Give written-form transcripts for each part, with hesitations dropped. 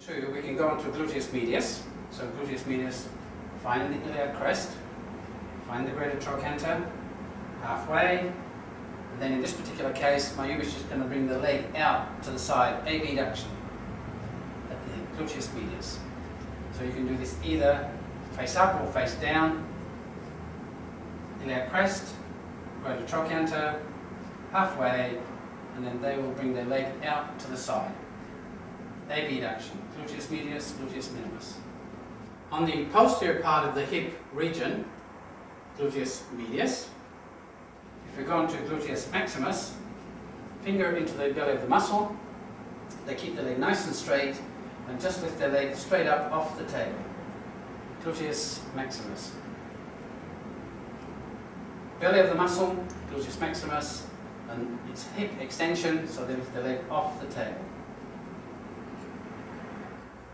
2, we can go on to gluteus medius. So gluteus medius, find the iliac crest, find the greater trochanter, halfway, and then in this particular case, Mayumi's is just going to bring the leg out to the side, abduction at the gluteus medius. So you can do this either face up or face down, iliac crest, greater trochanter, halfway, and then they will bring their leg out to the side. Abduction, gluteus medius, gluteus minimus. On the posterior part of the hip region, gluteus medius. If we go on to gluteus maximus, finger into the belly of the muscle, they keep the leg nice and straight and just lift their leg straight up off the table. Gluteus maximus. Belly of the muscle, gluteus maximus, and it's hip extension, so they lift the leg off the table.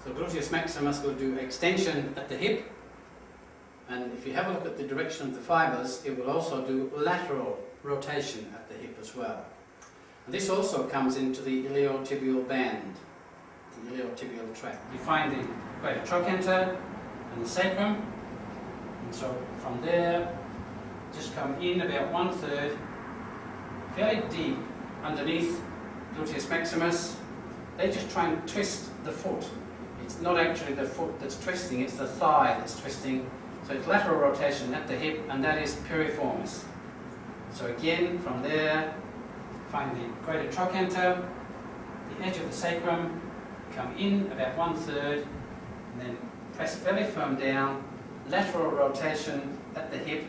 So gluteus maximus will do extension at the hip, and if you have a look at the direction of the fibers, it will also do lateral rotation at the hip as well. And this also comes into the iliotibial band, the iliotibial tract. You find the greater trochanter and the sacrum, and so from there, just come in about 1/3, fairly deep underneath gluteus maximus. They just try and twist the foot. It's not actually the foot that's twisting, it's the thigh that's twisting. So it's lateral rotation at the hip, and that is piriformis. So again, from there, find the greater trochanter, the edge of the sacrum, come in about 1/3, and then press very firm down, lateral rotation at the hip,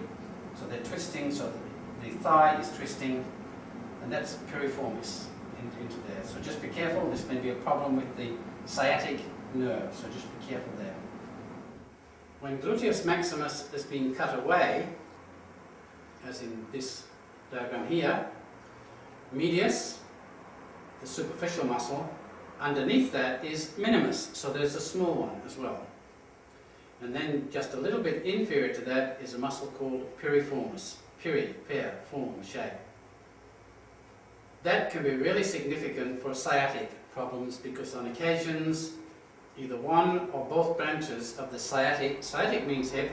so they're twisting, so the thigh is twisting, and that's piriformis into there. So just be careful, this may be a problem with the sciatic nerve, so just be careful there. When gluteus maximus has been cut away, as in this diagram here, medius, the superficial muscle, underneath that is minimus, so there's a small one as well. And then just a little bit inferior to that is a muscle called piriformis, piri, pair, form, shape. That can be really significant for sciatic problems because on occasions either one or both branches of the sciatic means hip,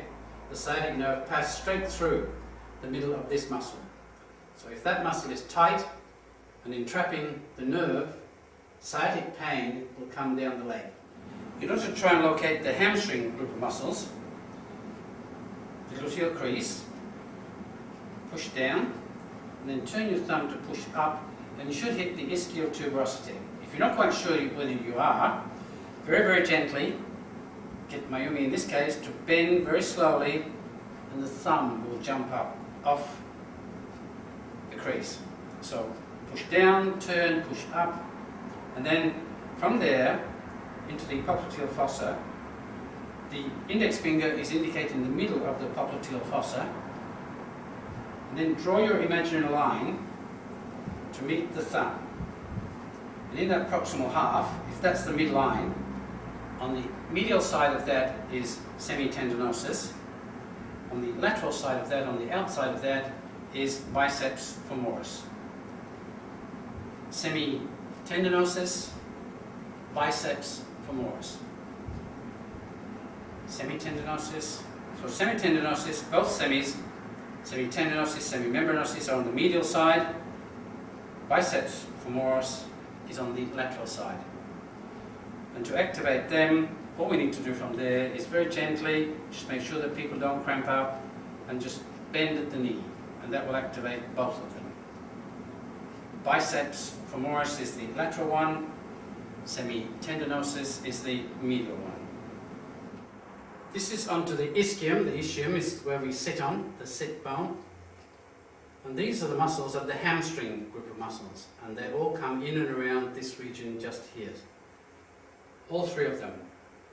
the sciatic nerve pass straight through the middle of this muscle. So if that muscle is tight and entrapping the nerve, sciatic pain will come down the leg. You can also try and locate the hamstring group of muscles, the gluteal crease, push down, and then turn your thumb to push up, and you should hit the ischial tuberosity. If you're not quite sure whether you are, very, very gently, get Mayumi in this case to bend very slowly, and the thumb will jump up off the crease. So push down, turn, push up, and then from there into the popliteal fossa. The index finger is indicating the middle of the popliteal fossa, and then draw your imaginary line to meet the thumb. And in that proximal half, if that's the midline, on the medial side of that is semitendinosus. On the lateral side of that, on the outside of that, is biceps femoris. Semitendinosus, biceps femoris. Semitendinosus. So semitendinosus, both semis, semitendinosus, semimembranosus are on the medial side. Biceps femoris is on the lateral side. And to activate them, all we need to do from there is very gently, just make sure that people don't cramp up, and just bend at the knee, and that will activate both of them. Biceps femoris is the lateral one, semitendinosus is the medial one. This is onto the ischium. The ischium is where we sit on, the sit bone. And these are the muscles of the hamstring group of muscles, and they all come in and around this region just here. All three of them.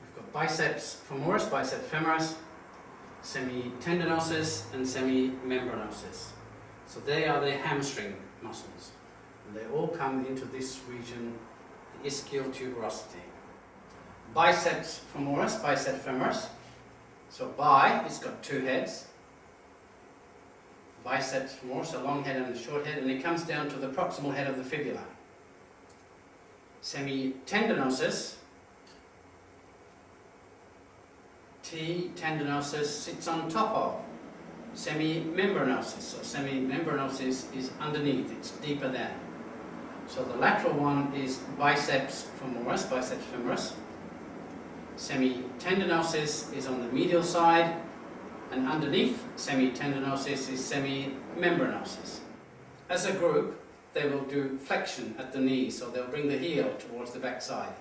We've got biceps femoris, biceps femoris, semitendinosus, and semimembranosus. So they are the hamstring muscles, and they all come into this region, the ischial tuberosity. Biceps femoris, biceps femoris. So bi, it's got two heads. Biceps femoris, a long head and a short head, and it comes down to the proximal head of the fibula. Semitendinosus T-tendinosus sits on top of. Semimembranosus. So semimembranosus is underneath, it's deeper than. So the lateral one is biceps femoris. Semitendinosus is on the medial side, and underneath semitendinosus is semimembranosus. As a group, they will do flexion at the knee, so they'll bring the heel towards the back side.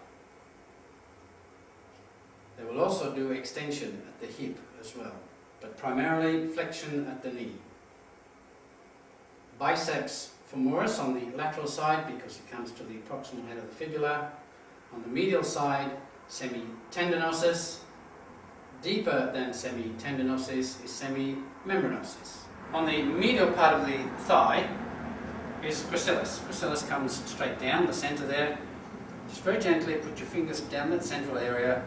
They will also do extension at the hip as well, but primarily flexion at the knee. Biceps femoris on the lateral side because it comes to the proximal head of the fibula. On the medial side, semitendinosus. Deeper than semitendinosus is semimembranosus. On the medial part of the thigh is gracilis. Gracilis comes straight down the centre there. Just very gently put your fingers down that central area.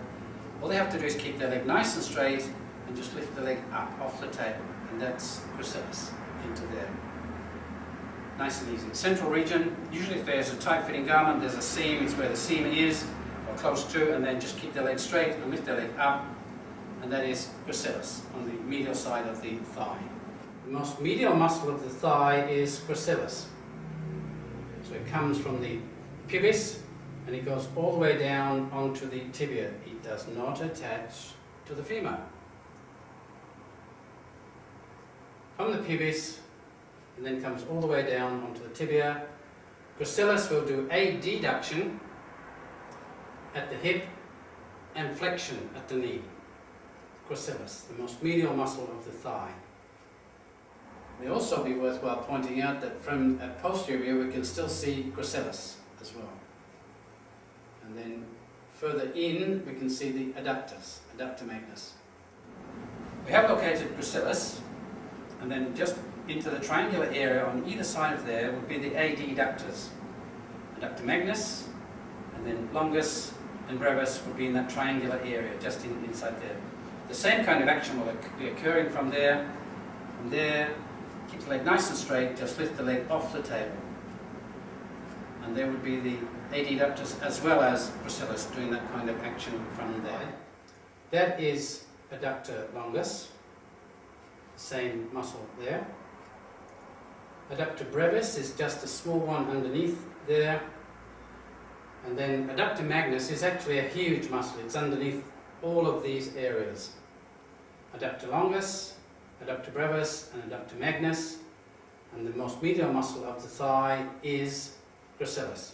All they have to do is keep their leg nice and straight and just lift the leg up off the table, and that's gracilis into there. Nice and easy. Central region, usually if there's a tight-fitting garment, there's a seam, it's where the seam is, or close to, and then just keep the leg straight and lift the leg up, and that is gracilis on the medial side of the thigh. The most medial muscle of the thigh is gracilis. So it comes from the pubis, and it goes all the way down onto the tibia. It does not attach to the femur. From the pubis, and then comes all the way down onto the tibia. Gracilis will do adduction at the hip and flexion at the knee. Gracilis, the most medial muscle of the thigh. It may also be worthwhile pointing out that from a posterior view we can still see gracilis as well. And then further in we can see the adductors, adductor magnus. We have located gracilis, and then just into the triangular area on either side of there would be the adductors. Adductor magnus, and then longus and brevis would be in that triangular area, just inside there. The same kind of action will be occurring from there. From there, keep the leg nice and straight, just lift the leg off the table. And there would be the adductors as well as gracilis doing that kind of action from there. That is adductor longus, same muscle there. Adductor brevis is just a small one underneath there. And then adductor magnus is actually a huge muscle. It's underneath all of these areas. Adductor longus, adductor brevis, and adductor magnus. And the most medial muscle of the thigh is gracilis.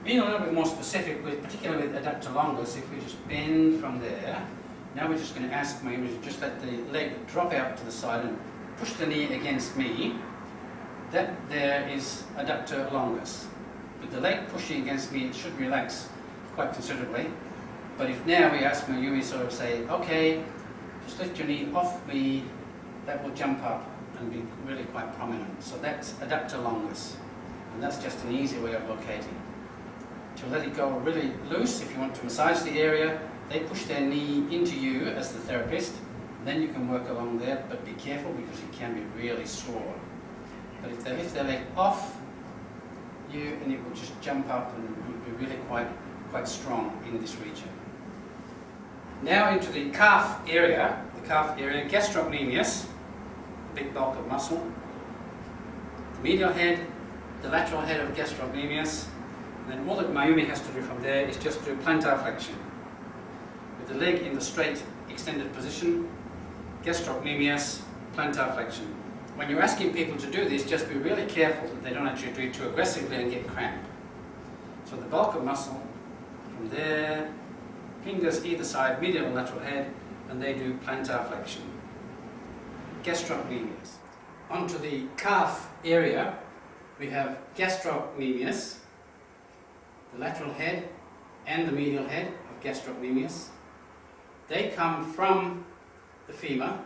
Being a little bit more specific, particularly with adductor longus, if we just bend from there, now we're just going to ask me to just let the leg drop out to the side and push the knee against me. That there is adductor longus. With the leg pushing against me, it should relax quite considerably. But if now we ask Mayumi sort of say, okay, just lift your knee off me, that will jump up and be really quite prominent. So that's adductor longus. And that's just an easy way of locating. To let it go really loose, if you want to massage the area, they push their knee into you as the therapist. Then you can work along there, but be careful because it can be really sore. But if they lift their leg off you, and it will just jump up and be really quite strong in this region. Now into the calf area, gastrocnemius, the big bulk of muscle, the medial head, the lateral head of gastrocnemius, and then all that Mayumi has to do from there is just do plantar flexion. With the leg in the straight extended position, gastrocnemius, plantar flexion. When you're asking people to do this, just be really careful that they don't actually do it too aggressively and get cramp. So the bulk of muscle from there, fingers either side, medial and lateral head, and they do plantar flexion. Gastrocnemius. Onto the calf area, we have gastrocnemius, the lateral head and the medial head of gastrocnemius. They come from the femur,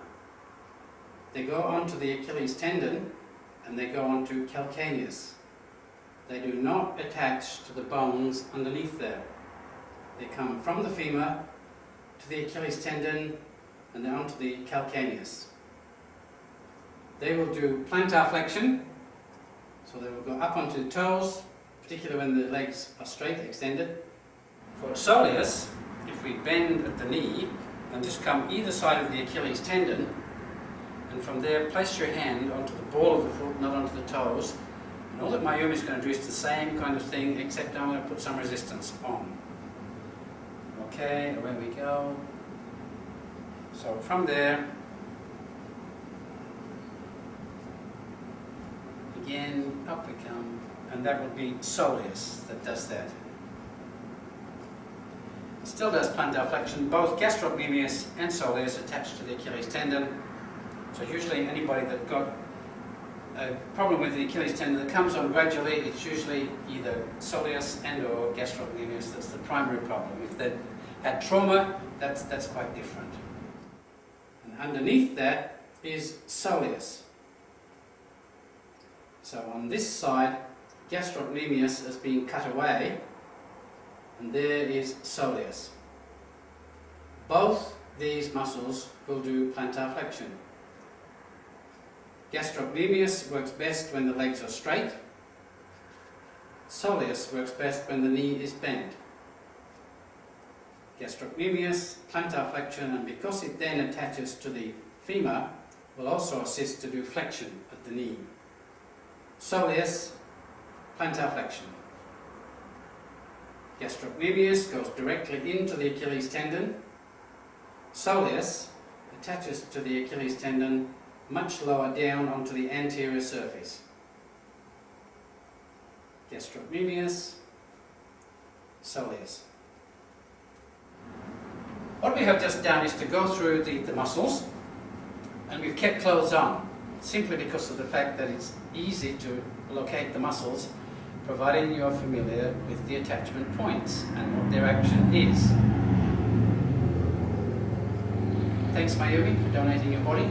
they go onto the Achilles tendon, and they go onto calcaneus. They do not attach to the bones underneath there. They come from the femur to the Achilles tendon and then onto the calcaneus. They will do plantar flexion, so they will go up onto the toes, particularly when the legs are straight, extended. For soleus, if we bend at the knee and just come either side of the Achilles tendon, and from there place your hand onto the ball of the foot, not onto the toes, and all that Mayumi is going to do is the same kind of thing, except I'm going to put some resistance on. Okay, away we go. So from there, again, up we come, and that would be soleus that does that. Still does plantar flexion. Both gastrocnemius and soleus attached to the Achilles tendon. So usually anybody that got a problem with the Achilles tendon that comes on gradually, it's usually either soleus and or gastrocnemius that's the primary problem. If they had trauma, that's quite different. And underneath that is soleus. So on this side, gastrocnemius has been cut away, and there is soleus. Both these muscles will do plantar flexion. Gastrocnemius works best when the legs are straight. Soleus works best when the knee is bent. Gastrocnemius, plantar flexion, and because it then attaches to the femur, will also assist to do flexion at the knee. Soleus, plantar flexion. Gastrocnemius goes directly into the Achilles tendon. Soleus attaches to the Achilles tendon much lower down onto the anterior surface. Gastrocnemius, soleus. What we have just done is to go through the muscles, and we've kept clothes on, simply because of the fact that it's easy to locate the muscles, providing you're familiar with the attachment points and what their action is. Thanks, Mayumi, for donating your body.